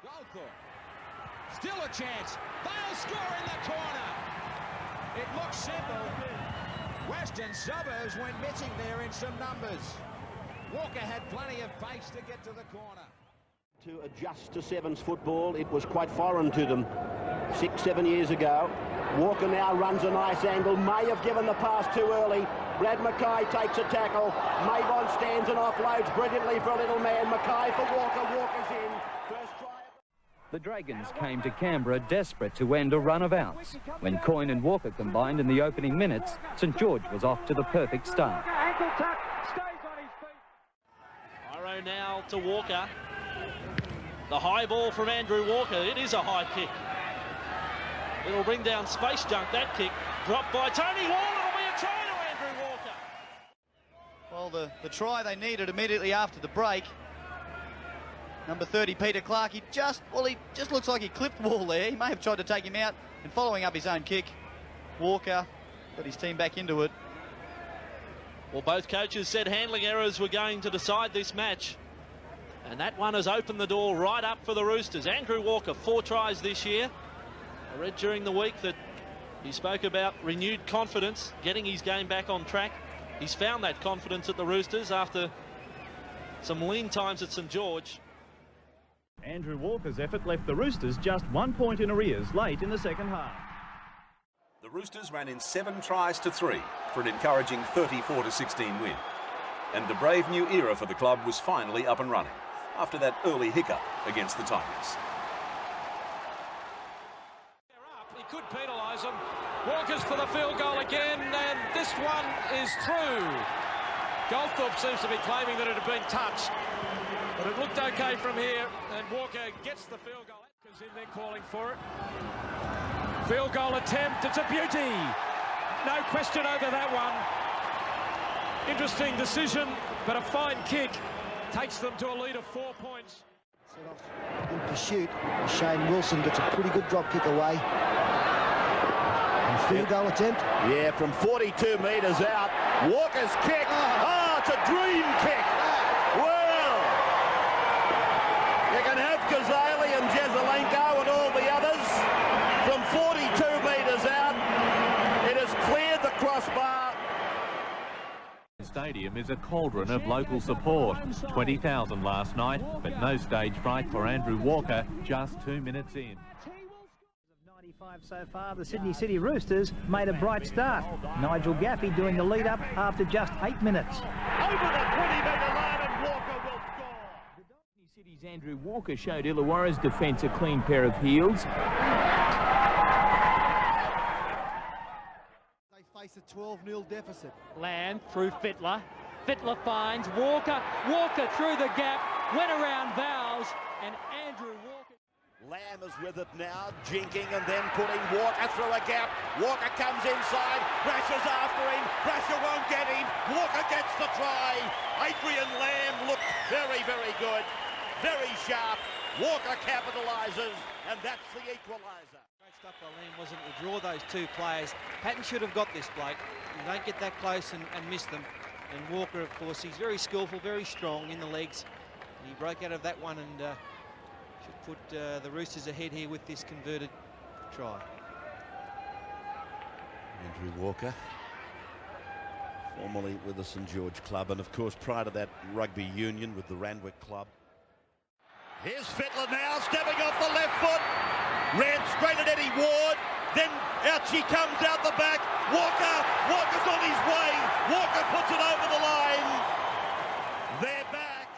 Goldthorpe. Still a chance. They'll score in the corner. It looks simple. Western Suburbs went missing there in some numbers. Walker had plenty of pace to get to the corner. To adjust to Sevens football, it was quite foreign to them 6-7 years ago. Walker now runs a nice angle, may have given the pass too early. Brad Mackay takes a tackle. Mavon stands and offloads brilliantly for a little man. Mackay for Walker. Walker's in. First try. The Dragons came to Canberra desperate to end a run of outs. When Coyne and Walker combined in the opening minutes, St George was off to the perfect start. Ankle tuck, stays on his feet. Iro now to Walker. The high ball from Andrew Walker. It is a high kick. It'll bring down Space Junk, that kick. Dropped by Tony Wall. It'll be a try to Andrew Walker. Well, the try they needed immediately after the break. Number 30, Peter Clark, he just looks like he clipped Wall there. He may have tried to take him out and following up his own kick. Walker got his team back into it. Well, both coaches said handling errors were going to decide this match. And that one has opened the door right up for the Roosters. Andrew Walker, 4 tries this year. I read during the week that he spoke about renewed confidence, getting his game back on track. He's found that confidence at the Roosters after some lean times at St George. Andrew Walker's effort left the Roosters just 1 point in arrears late in the second half. The Roosters ran in 7 tries to 3 for an encouraging 34-16 win. And the brave new era for the club was finally up and running after that early hiccup against the Tigers. He could penalise them. Walker's for the field goal again, and this one is through. Goldthorpe seems to be claiming that it had been touched, but it looked okay from here, and Walker gets the field goal. Atkins in there calling for it. Field goal attempt, it's a beauty. No question over that one. Interesting decision, but a fine kick takes them to a lead of 4 points. Set off in pursuit. Shane Wilson gets a pretty good drop kick away. And field goal attempt. Yeah, from 42 metres out. Walker's kick. Oh, it's a dream kick. Well, you can have Kazali and Jezelenko and all the others. From 42 metres out, it has cleared the crossbar. Stadium is a cauldron of local support. 20,000 last night, but no stage fright for Andrew Walker just 2 minutes in. 95 so far, the Sydney City Roosters made a bright start. Nigel Gaffey doing the lead-up after just 8 minutes. Over the 20-metre line and Walker will score. Sydney City's Andrew Walker showed Illawarra's defence a clean pair of heels. Face a 12-0 deficit. Lamb through Fittler. Fittler finds Walker. Walker through the gap, went around Vowles, and Andrew Walker. Lamb is with it now, jinking and then putting Walker through a gap. Walker comes inside, Brasher's after him. Brasher won't get him. Walker gets the try. Adrian Lamb looked very, very good. Very sharp. Walker capitalises, and that's the equaliser. Great stuff by Lamb, wasn't it, to draw those 2 players. Patton should have got this bloke. You don't get that close and miss them. And Walker, of course, he's very skillful, very strong in the legs. And he broke out of that one and should put the Roosters ahead here with this converted try. Andrew Walker, formerly with the St George Club, and of course prior to that rugby union with the Randwick Club. Here's Fittler now, stepping off the left foot. Ran straight at Eddie Ward. Then out she comes out the back. Walker's on his way. Walker puts it over the line. They're back.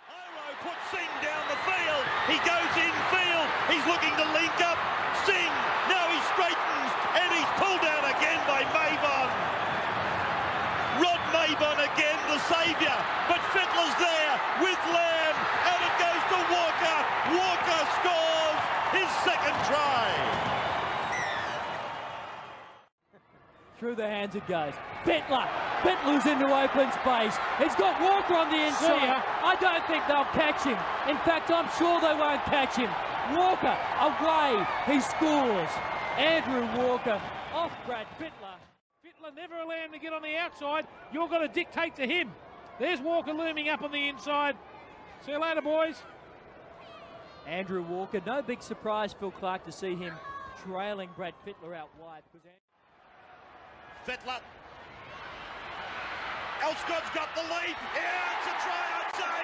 Iro puts Singh down the field. He goes infield. He's looking to link up. Singh, now he straightens. And he's pulled down again by Mavon. Rod Mavon again, the saviour. But Fittler's there with Lamb. And it goes to Walker. Walker scores his second try. Through the hands it goes. Fittler's into open space. He's got Walker on the inside. I don't think they'll catch him. In fact, I'm sure they won't catch him. Walker away. He scores. Andrew Walker off Brad Fittler. Fittler never allow him to get on the outside. You're going to dictate to him. There's Walker looming up on the inside. See you later, boys. Andrew Walker, no big surprise, Phil Clark, to see him trailing Brad Fittler out wide. Fittler. Elscott's got the lead. Yeah, it's a try, I'd say.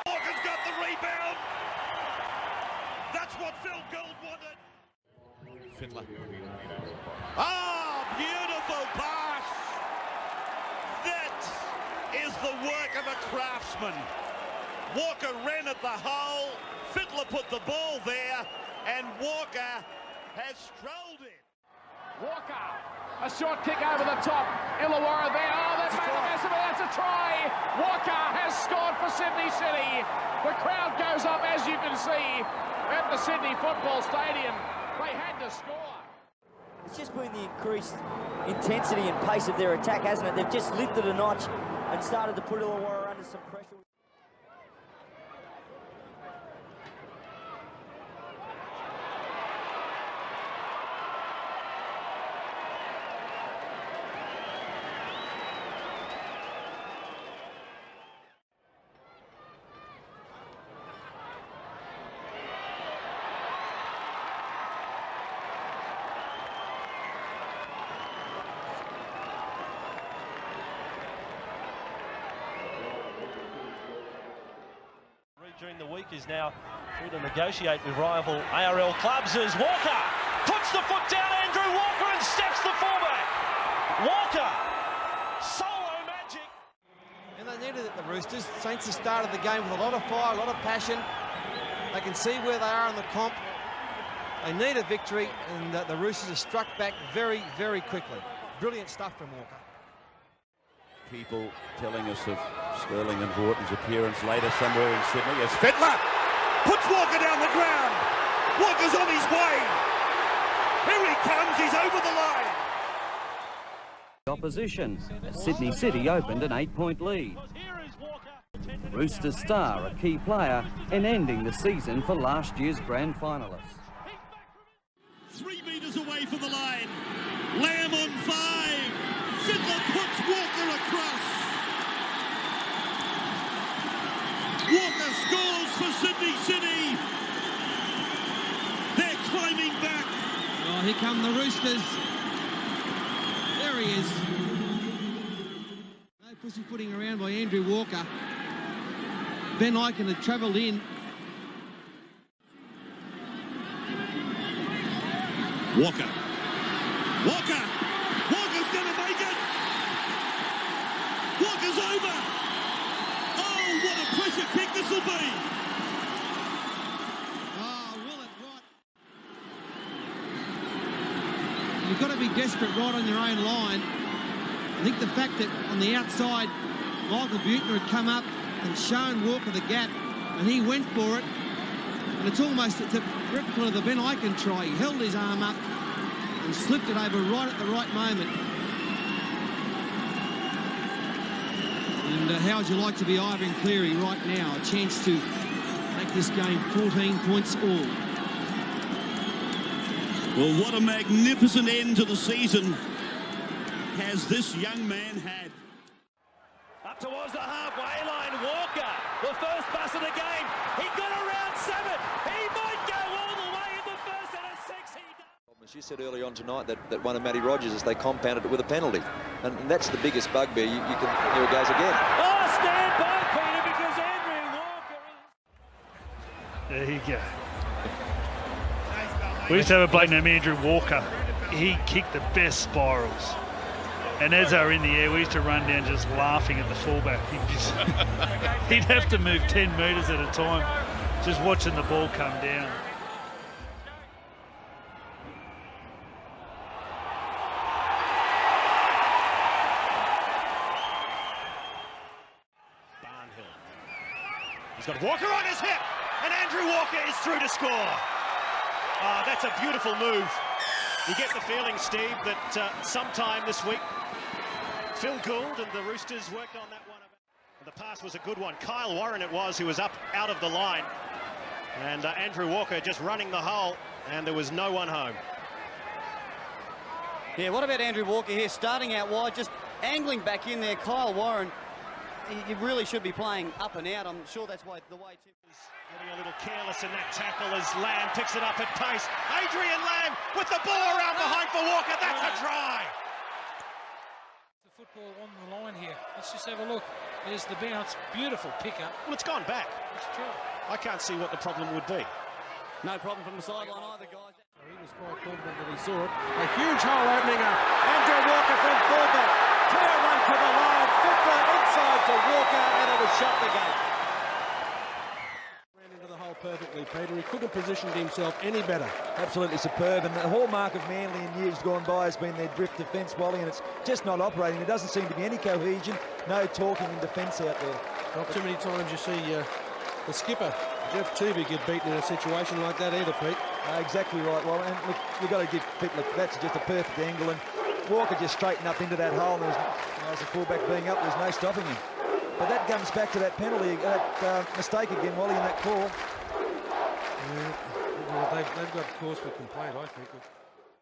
Walker's got the rebound. That's what Phil Gould wanted. Fittler. Oh, beautiful pass. That is the work of a craftsman. Walker ran at the hole. Fittler put the ball there, and Walker has strolled it. Walker, a short kick over the top. Illawarra there. Oh, they've made a mess of it. That's a try. Walker has scored for Sydney City. The crowd goes up, as you can see, at the Sydney Football Stadium. They had to score. It's just been the increased intensity and pace of their attack, hasn't it? They've just lifted a notch and started to put Illawarra under some pressure. During the week is now through to negotiate with rival ARL clubs as Walker puts the foot down, Andrew Walker, and steps the fullback. Walker, solo magic. And they needed it, the Roosters. Saints have started the game with a lot of fire, a lot of passion. They can see where they are in the comp. They need a victory, and the Roosters have struck back very, very quickly. Brilliant stuff from Walker. People telling us of Sterling and Horton's appearance later somewhere in Sydney as Fittler puts Walker down the ground. Walker's on his way. Here he comes, he's over the line. Opposition, as Sydney City opened an 8-point lead. Roosters star, a key player in ending the season for last year's grand finalists. 3 metres away from the line. Lamb on 5. Fittler puts Walker across. Walker scores for Sydney City. They're climbing back. Oh, here come the Roosters. There he is. No pussyfooting around by Andrew Walker. Ben Ikin had travelled in. Walker. Walker's going to make it. Walker's over. Oh, what a pressure kick this will be. Oh, will it, right. You've got to be desperate right on your own line. I think the fact that on the outside, Michael Buechner had come up and shown Walker the gap, and he went for it. And it's a replica of the Ben Ikin try. He held his arm up and slipped it over right at the right moment. And how would you like to be Ivan Cleary right now? A chance to make this game 14 points all. Well, what a magnificent end to the season has this young man had. Up towards the halfway line, Walker, the first pass of the game. He got around 7. He might go all the way in the first and a 6. He does. As you said earlier on tonight, that one of Matty Rogers is they compounded it with a penalty. And that's the biggest bugbear. You can, here it goes again. Oh, stand by, Peter, because Andrew Walker is... There you go. We used to have a bloke named Andrew Walker. He kicked the best spirals. And as they were in the air, we used to run down just laughing at the fullback. He'd have to move 10 metres at a time, just watching the ball come down. Barnhill. He's got Walker on his hip, and Andrew Walker is through to score. Oh, that's a beautiful move. You get the feeling, Steve, that sometime this week, Phil Gould and the Roosters worked on that one. The pass was a good one. Kyle Warren it was, who was up out of the line. And Andrew Walker just running the hole, and there was no one home. Yeah, what about Andrew Walker here, starting out wide, just angling back in there. Kyle Warren you really should be playing up and out. I'm sure that's why the way Tim is getting a little careless in that tackle as Lamb picks it up at pace. Adrian Lamb with the ball around behind for Walker. That's a try. The football on the line here. Let's just have a look. There's the bounce. Beautiful pickup. Well, it's gone back. It's true. I can't see what the problem would be. no problem from the sideline either, guys. He was quite confident that he saw it. A huge hole opening up. Andrew Walker from fullback. Clear run to the line. Football inside to Walker, and it was shut the gate. Ran into the hole perfectly, Peter. He couldn't have positioned himself any better. Absolutely superb, and the hallmark of Manly in years gone by has been their drift defence, Wally, and it's just not operating. There doesn't seem to be any cohesion, no talking in defence out there. Not too many times you see the skipper, Jeff Tuvey, get beaten in a situation like that either, Pete. Exactly right, well, and look, you've got to give Fittler, that's just a perfect angle, and Walker just straightened up into that hole, and as a fullback being up, there's no stopping him. But that comes back to that penalty, that mistake again, Wally, in that call. Yeah, well, they've got cause for complaint, I think.